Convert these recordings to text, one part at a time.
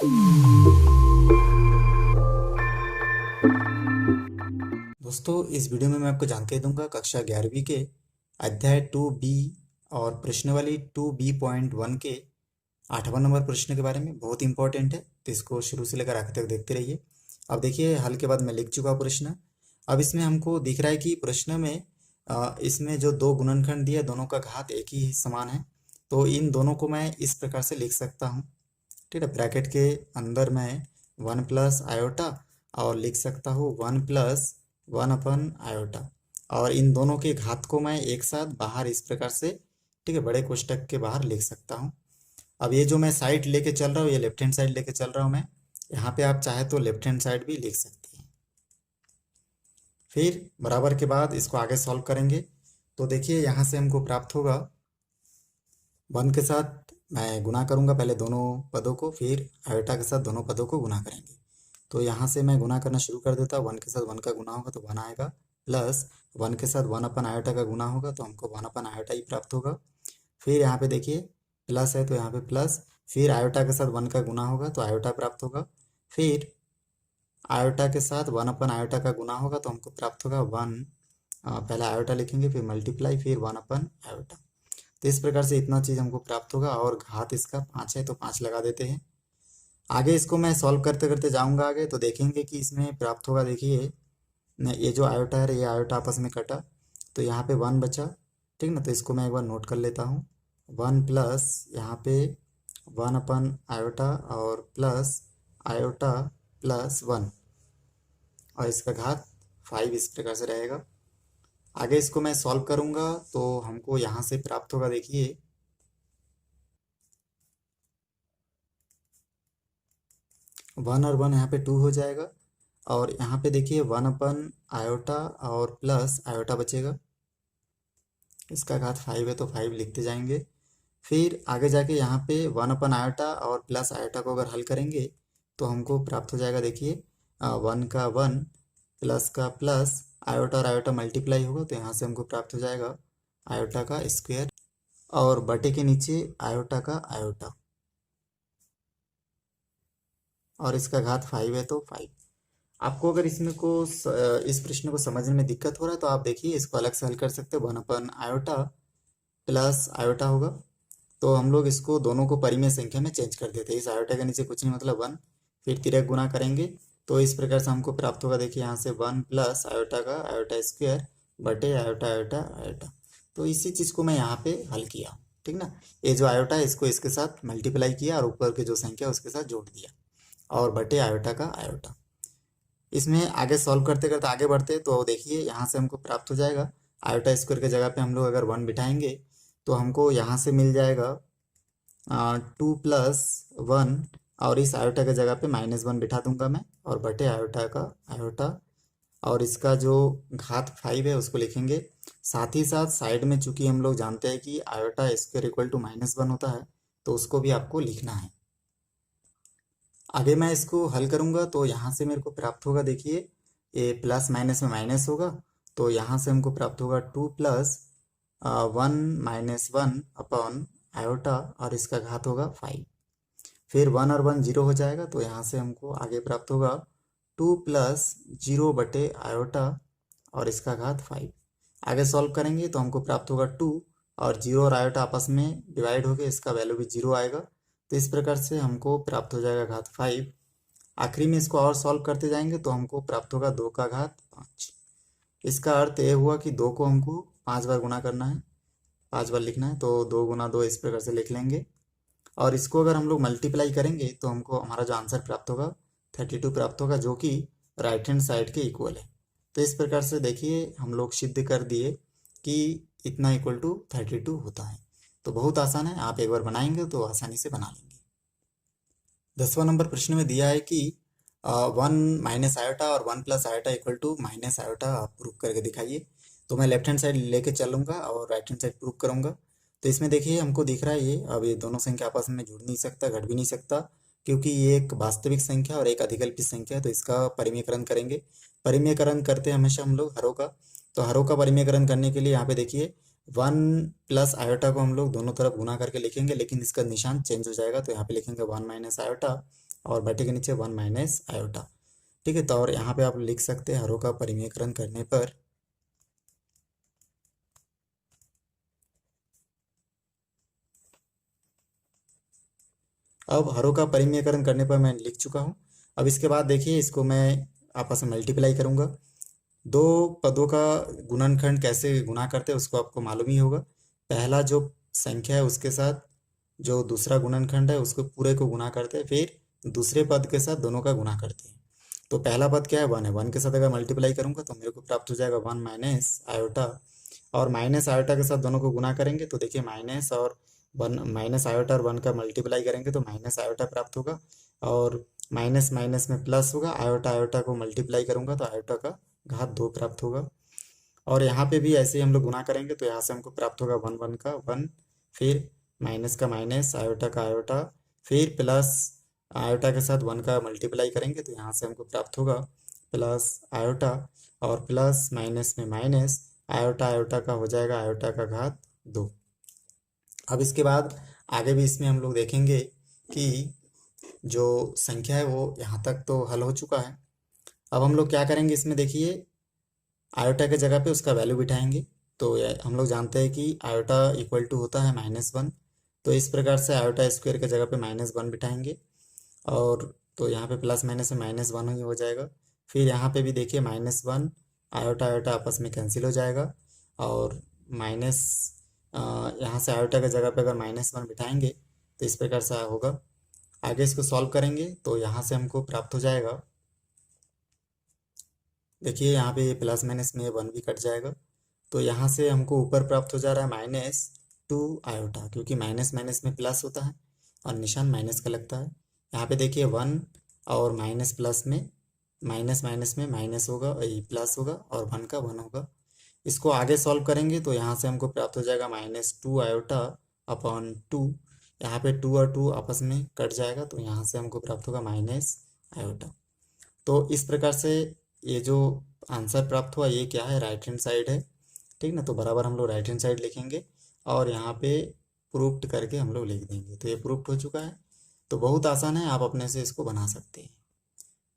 दोस्तों, इस वीडियो में मैं आपको जानकारी दूंगा कक्षा 11वीं के अध्याय 2B और प्रश्नावली 2B.1 के 8वां नंबर प्रश्न के बारे में। बहुत इंपॉर्टेंट है, तो इसको शुरू से लेकर आखिर तक देखते रहिए। अब देखिए, हल के बाद मैं लिख चुका प्रश्न। अब इसमें हमको दिख रहा है कि प्रश्न में इसमें जो दो गुणनखंड दिए, दोनों का घात एक ही समान है, तो इन दोनों को मैं इस प्रकार से लिख सकता हूँ। ठीक है, ब्रैकेट के अंदर मैं 1 प्लस आयोटा और लिख सकता हूँ 1 प्लस 1 अपन आयोटा, और इन दोनों के घात को मैं एक साथ बाहर इस प्रकार से, ठीक है, बड़े कोष्टक के बाहर लिख सकता हूँ। अब ये जो मैं साइड लेके चल रहा हूँ, ये लेफ्ट हैंड साइड लेके चल रहा हूँ मैं। यहाँ पे आप चाहे तो लेफ्ट हैंड साइड भी लिख सकते हैं। फिर बराबर के बाद इसको आगे सॉल्व करेंगे, तो देखिए यहाँ से हमको प्राप्त होगा 1 के साथ मैं गुना करूँगा पहले दोनों पदों को, फिर आयोटा के साथ दोनों पदों को गुना करेंगे। तो यहाँ से मैं गुना करना शुरू कर देता हूँ। 1 के साथ 1 का गुना होगा तो 1 आएगा, प्लस 1 के साथ 1 अपन आयोटा का गुना होगा तो हमको 1 अपन आयोटा ही प्राप्त होगा। फिर यहाँ पे देखिए प्लस है तो यहाँ पे प्लस, फिर आयोटा के साथ 1 का गुना होगा तो आयोटा प्राप्त होगा। फिर आयोटा के साथ 1 अपन आयोटा का गुना होगा तो हमको प्राप्त होगा 1, पहले आयोटा लिखेंगे फिर मल्टीप्लाई फिर 1 अपन आयोटा। तो इस प्रकार से इतना चीज़ हमको प्राप्त होगा, और घात इसका 5 है तो 5 लगा देते हैं। आगे इसको मैं सॉल्व करते करते जाऊंगा आगे, तो देखेंगे कि इसमें प्राप्त होगा। देखिए ये जो आयोटा है, ये आयोटा आपस में कटा तो यहाँ पे 1 बचा, ठीक ना। तो इसको मैं एक बार नोट कर लेता हूँ। 1 प्लस यहाँ पे 1 अपन आयोटा और प्लस आयोटा प्लस 1, और इसका घात 5 इस प्रकार से रहेगा। आगे इसको मैं सॉल्व करूंगा तो हमको यहाँ से प्राप्त होगा। देखिए 1 और 1 यहाँ पे 2 हो जाएगा, और यहाँ पे देखिए 1 अपन आयोटा और प्लस आयोटा बचेगा, इसका घात 5 है तो 5 लिखते जाएंगे। फिर आगे जाके यहाँ पे 1 अपन आयोटा और प्लस आयोटा को अगर हल करेंगे तो हमको प्राप्त हो जाएगा। देखिए 1 का 1 प्लस का प्लस, आयोटा और आयोटा मल्टीप्लाई होगा तो यहाँ से हमको प्राप्त हो जाएगा आयोटा का स्क्वायर, और बटे के नीचे आयोटा का आयोटा, और इसका घात 5 है तो 5। आपको अगर इसमें को इस प्रश्न को समझने में दिक्कत हो रहा है तो आप देखिए इसको अलग से हल कर सकते हो। 1 अपन आयोटा प्लस आयोटा होगा तो हम लोग इसको दोनों को परिमेय संख्या में चेंज कर देते हैं। इस आयोटा के नीचे कुछ नहीं मतलब 1, फिर तिरक गुना करेंगे तो इस प्रकार से हमको प्राप्त होगा। देखिए यहाँ से 1 प्लस आयोटा का आयोटा स्क्वायर बटे आयोटा आयोटा आयोटा। तो इसी चीज़ को मैं यहाँ पे हल किया, ठीक ना। ये जो आयोटा है इसको इसके साथ मल्टीप्लाई किया और ऊपर की जो संख्या उसके साथ जोड़ दिया, और बटे आयोटा का आयोटा। इसमें आगे सॉल्व करते करते आगे बढ़ते तो देखिए यहाँ से हमको प्राप्त हो जाएगा आयोटा स्क्वायर की जगह पे हम लोग अगर 1 बिठाएंगे तो हमको यहाँ से मिल जाएगा 2 प्लस 1, और इस आयोटा की जगह पे -1 बिठा दूंगा मैं, और बटे आयोटा का आयोटा, और इसका जो घात 5 है उसको लिखेंगे। साथ ही साथ साइड में चूंकि हम लोग जानते हैं कि आयोटा स्क्वायर इक्वल टू -1 होता है तो उसको भी आपको लिखना है। आगे मैं इसको हल करूंगा तो यहाँ से मेरे को प्राप्त होगा। देखिए ये प्लस माइनस में माइनस होगा तो यहाँ से हमको प्राप्त होगा 2 प्लस 1 -1 अपॉन आयोटा, और इसका घात होगा 5। फिर 1 और 1 0 हो जाएगा तो यहाँ से हमको आगे प्राप्त होगा 2 प्लस 0 बटे आयोटा, और इसका घात 5। आगे सॉल्व करेंगे तो हमको प्राप्त होगा 2, और 0 और आयोटा आपस में डिवाइड होकर इसका वैल्यू भी 0 आएगा। तो इस प्रकार से हमको प्राप्त हो जाएगा घात 5। आखिरी में इसको और सॉल्व करते जाएंगे तो हमको प्राप्त होगा 2 का घात 5। इसका अर्थ ये हुआ कि 2 को हमको 5 बार गुना करना है, 5 बार लिखना है, तो 2 गुना 2 इस प्रकार से लिख लेंगे। और इसको अगर हम लोग मल्टीप्लाई करेंगे तो हमको हमारा जो आंसर प्राप्त होगा 32 प्राप्त होगा, जो कि राइट हैंड साइड के इक्वल है। तो इस प्रकार से देखिए हम लोग सिद्ध कर दिए कि इतना इक्वल टू 32 होता है। तो बहुत आसान है, आप एक बार बनाएंगे तो आसानी से बना लेंगे। 10वां नंबर प्रश्न में दिया है कि 1 माइनस आयोटा और 1 plus iota equal to minus iota, आप प्रूव करके दिखाइए। तो मैं लेफ्ट हैंड साइड लेके चलूंगा और राइट हैंड साइड प्रूव करूंगा। तो इसमें देखिए हमको दिख रहा है ये, अब ये दोनों संख्या आपस में जुड़ नहीं सकता, घट भी नहीं सकता, क्योंकि ये एक वास्तविक संख्या और एक अधिकल्पित संख्या है। तो इसका परिमेयकरण करेंगे। परिमेयकरण करते हैं हमेशा हम लोग हरों का, तो हरों का परिमेयकरण करने के लिए यहाँ पे देखिए 1 प्लस आयोटा को हम लोग दोनों तरफ गुना करके लिखेंगे, लेकिन इसका निशान चेंज हो जाएगा। तो यहाँ पे लिखेंगे 1 माइनस आयोटा और बटे के नीचे 1 माइनस आयोटा। ठीक है, तो और यहाँ पे आप लिख सकते हैं हरों का परिमेयकरण करने पर अब हरों का परिमेयकरण करने पर मैं लिख चुका हूँ। अब इसके बाद देखिए इसको मैं आपस में मल्टीप्लाई करूँगा। दो पदों का गुणनखंड कैसे गुणा करते हैं उसको आपको मालूम ही होगा। पहला जो संख्या है उसके साथ जो दूसरा गुणनखंड है उसको पूरे को गुणा करते हैं, फिर दूसरे पद के साथ दोनों का गुणा करते हैं। तो पहला पद क्या है, 1 है। 1 के साथ अगर मल्टीप्लाई करूंगा तो मेरे को प्राप्त हो जाएगा 1 माइनस आयोटा, और माइनस आयोटा के साथ दोनों को गुणा करेंगे तो देखिए माइनस और 1, माइनस आयोटा और 1 का मल्टीप्लाई करेंगे तो माइनस आयोटा प्राप्त होगा, और माइनस माइनस में प्लस होगा। आयोटा आयोटा को मल्टीप्लाई करूंगा तो आयोटा का घात 2 प्राप्त होगा। और यहाँ पे भी ऐसे ही हम लोग गुणा करेंगे तो यहाँ से हमको प्राप्त होगा 1 1 का 1, फिर माइनस का माइनस, आयोटा का आयोटा, फिर प्लस आयोटा के साथ 1 का मल्टीप्लाई करेंगे तो यहाँ से हमको प्राप्त होगा प्लस आयोटा, और प्लस माइनस में माइनस, आयोटा आयोटा का हो जाएगा आयोटा का घात 2। अब इसके बाद आगे भी इसमें हम लोग देखेंगे कि जो संख्या है वो यहाँ तक तो हल हो चुका है। अब हम लोग क्या करेंगे इसमें देखिए, आयोटा के जगह पे उसका वैल्यू बिठाएंगे। तो हम लोग जानते हैं कि आयोटा इक्वल टू होता है -1, तो इस प्रकार से आयोटा स्क्वायर के जगह पे -1 बिठाएंगे, और तो यहाँ पे प्लस माइनस में -1 ही हो जाएगा। फिर यहाँ पे भी देखिए -1, आयोटा आयोटा आपस में कैंसिल हो जाएगा, और माइनस यहाँ से आयोटा के जगह पे अगर -1 बिठाएंगे तो इस प्रकार से होगा। आगे इसको सॉल्व करेंगे तो यहाँ से हमको प्राप्त हो जाएगा, देखिए यहाँ पे प्लस माइनस में 1 भी कट जाएगा, तो यहाँ से हमको ऊपर प्राप्त हो जा रहा है -2 आयोटा, क्योंकि माइनस माइनस में प्लस होता है और निशान माइनस का लगता है। यहाँ पे देखिए 1 और माइनस प्लस में माइनस माइनस में माइनस होगा और ये प्लस होगा, और 1 का 1 होगा। इसको आगे सॉल्व करेंगे तो यहाँ से हमको प्राप्त हो जाएगा -2 आयोटा अपॉन 2। यहाँ पे 2 और 2 आपस में कट जाएगा तो यहाँ से हमको प्राप्त होगा माइनस आयोटा। तो इस प्रकार से ये जो आंसर प्राप्त हुआ ये क्या है, राइट हैंड साइड है। ठीक ना, तो बराबर हम लोग राइट हैंड साइड लिखेंगे और यहाँ पे प्रूफ्ड करके हम लोग लिख देंगे। तो ये प्रूफ्ड हो चुका है, तो बहुत आसान है, आप अपने से इसको बना सकते हैं।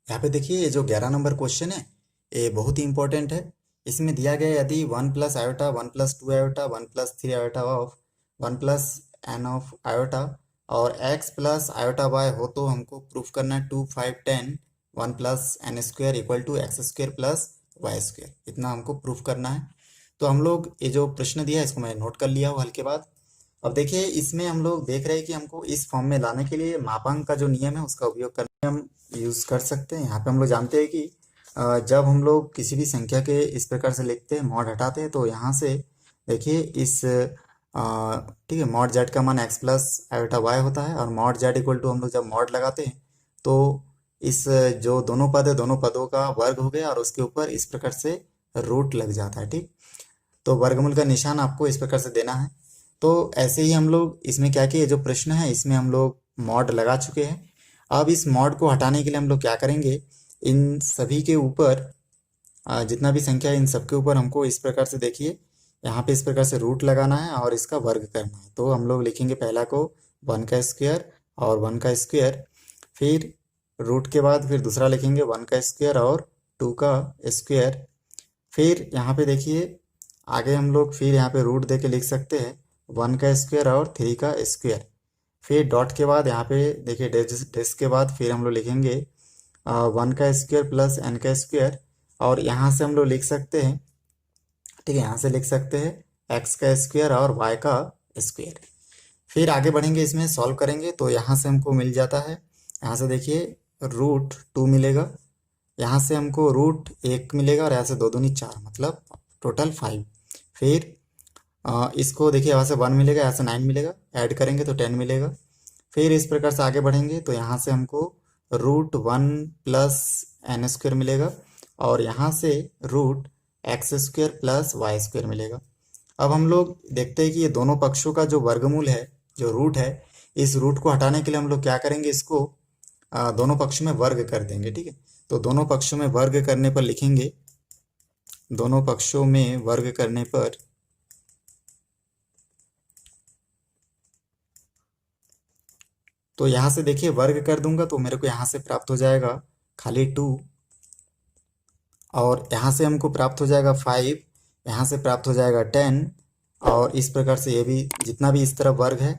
यहाँ पे देखिए ये जो 11 नंबर क्वेश्चन है ये बहुत ही इंपॉर्टेंट है। इसमें दिया गया है यदि 1 plus iota 1 plus 2 iota 1 plus 3 iota of 1 plus n of iota और x प्लस आयोटा वाई हो तो हमको प्रूफ करना है 2 5 10 1 plus n square equal to x square plus y square, इतना हमको प्रूफ करना है। तो हम लोग ये जो प्रश्न दिया है इसको मैं नोट कर लिया हूँ हल के बाद। अब देखिए इसमें हम लोग देख रहे हैं कि हमको इस फॉर्म में लाने के लिए मापांक का जो नियम है उसका उपयोग करने हम यूज़ कर सकते हैं। यहाँ पे हम लोग जानते हैं कि जब हम लोग किसी भी संख्या के इस प्रकार से लिखते हैं, मॉड हटाते हैं, तो यहाँ से देखिए इस ठीक है, मॉड जेड का मान x प्लस आयोटा वाई होता है, और मॉड जेड इक्वल टू हम लोग जब मॉड लगाते हैं तो इस जो दोनों पद है दोनों पदों का वर्ग हो गया और उसके ऊपर इस प्रकार से रूट लग जाता है। ठीक, तो वर्गमूल का निशान आपको इस प्रकार से देना है। तो ऐसे ही हम लोग इसमें क्या किए, जो प्रश्न है इसमें हम लोग मॉड लगा चुके हैं। अब इस मॉड को हटाने के लिए हम लोग क्या करेंगे, इन सभी के ऊपर जितना भी संख्या है इन सब के ऊपर हमको इस प्रकार से देखिए यहाँ पे इस प्रकार से रूट लगाना है और इसका वर्ग करना है। तो हम लोग लिखेंगे पहला को 1 का स्क्वायर और 1 का स्क्वायर, फिर रूट के बाद फिर दूसरा लिखेंगे 1 का स्क्वायर और 2 का स्क्वायर। फिर यहाँ पे देखिए आगे हम लोग फिर यहाँ पे रूट दे के लिख सकते हैं 1 का स्क्वायर और 3 का स्क्वायर। फिर डॉट के बाद यहाँ पे देखिए डेस के बाद फिर हम लोग लिखेंगे 1 का स्क्वायर प्लस n का स्क्वायर, और यहाँ से हम लोग लिख सकते हैं, ठीक है, यहाँ से लिख सकते हैं x का स्क्वायर और y का स्क्वायर। फिर आगे बढ़ेंगे, इसमें सॉल्व करेंगे तो यहाँ से हमको मिल जाता है, यहाँ से देखिए √2 मिलेगा, यहाँ से हमको √1 मिलेगा, और यहाँ से 2 दूनी 4 मतलब टोटल 5। फिर इसको देखिए यहाँ से 1 मिलेगा, यहाँ से 9 मिलेगा, ऐड करेंगे तो 10 मिलेगा। फिर इस प्रकार से आगे बढ़ेंगे तो यहाँ से हमको √1 प्लस एन स्क्वायर मिलेगा, और यहाँ से √x square plus y square मिलेगा। अब हम लोग देखते हैं कि ये दोनों पक्षों का जो वर्गमूल है, जो रूट है, इस रूट को हटाने के लिए हम लोग क्या करेंगे, इसको दोनों पक्षों में वर्ग कर देंगे। ठीक है, तो दोनों पक्षों में वर्ग करने पर लिखेंगे, दोनों पक्षों में वर्ग करने पर तो यहाँ से देखिए वर्ग कर दूंगा तो मेरे को यहाँ से प्राप्त हो जाएगा खाली 2, और यहाँ से हमको प्राप्त हो जाएगा 5, यहाँ से प्राप्त हो जाएगा 10, और इस प्रकार से ये भी जितना भी इस तरफ वर्ग है,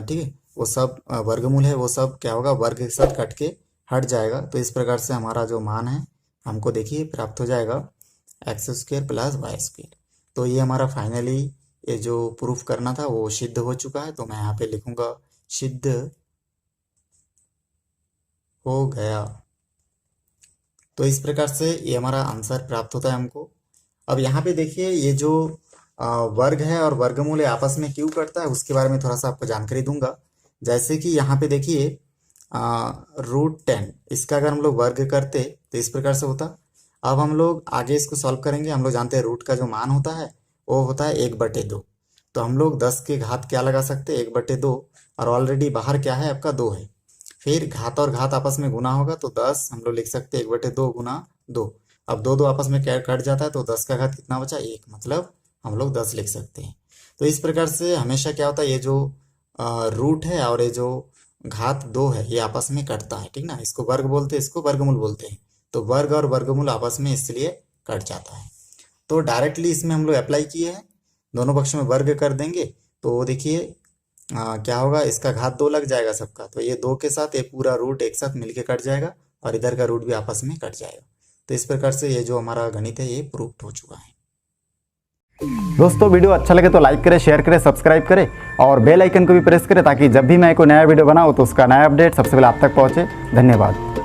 ठीक है, वो सब वर्गमूल है, वो सब क्या होगा, वर्ग के साथ कट के हट जाएगा। तो इस प्रकार से हमारा जो मान है हमको देखिए प्राप्त हो जाएगा x² + y²। तो ये हमारा फाइनली ये जो प्रूफ करना था वो सिद्ध हो चुका है। तो मैं यहाँ पे लिखूंगा सिद्ध हो गया। तो इस प्रकार से ये हमारा आंसर प्राप्त होता है हमको। अब यहाँ पे देखिए ये जो वर्ग है और वर्गमूल है आपस में क्यों कटता है उसके बारे में थोड़ा सा आपको जानकारी दूंगा। जैसे कि यहाँ पे देखिए √10 इसका अगर हम लोग वर्ग करते तो इस प्रकार से होता। अब हम लोग आगे इसको सॉल्व करेंगे। हम लोग जानते हैं रूट का जो मान होता है वो होता है 1/2। तो हम लोग 10 के घात क्या लगा सकते हैं, 1/2, और ऑलरेडी बाहर क्या है आपका 2 है। फिर घात और घात आपस में गुना होगा तो 10 हम लोग लिख सकते हैं 1/2 गुना 2। अब 2 आपस में क्या कट जाता है तो 10 का घात कितना बचा, 1, मतलब हम लोग 10 लिख सकते हैं। तो इस प्रकार से हमेशा क्या होता है, ये जो रूट है और ये जो घात 2 है ये आपस में कटता है, ठीक ना। इसको वर्ग बोलते हैं, इसको वर्गमूल बोलते हैं। तो वर्ग और वर्गमूल आपस में इसलिए कट जाता है। तो डायरेक्टली इसमें हम लोग अप्लाई किए हैं, दोनों पक्षों में वर्ग कर देंगे तो देखिए क्या होगा, इसका घात 2 लग जाएगा सबका। तो ये 2 के साथ ये पूरा रूट एक साथ मिलके कट जाएगा और इधर का रूट भी आपस में कट जाएगा। तो इस प्रकार से ये जो हमारा गणित है ये प्रूफ हो चुका है। दोस्तों वीडियो अच्छा लगे तो लाइक करें, शेयर करें, सब्सक्राइब करें और बेल आइकन को भी प्रेस करें ताकि जब भी मैं कोई नया वीडियो बनाऊँ तो उसका नया अपडेट सबसे पहले आप तक पहुँचे। धन्यवाद।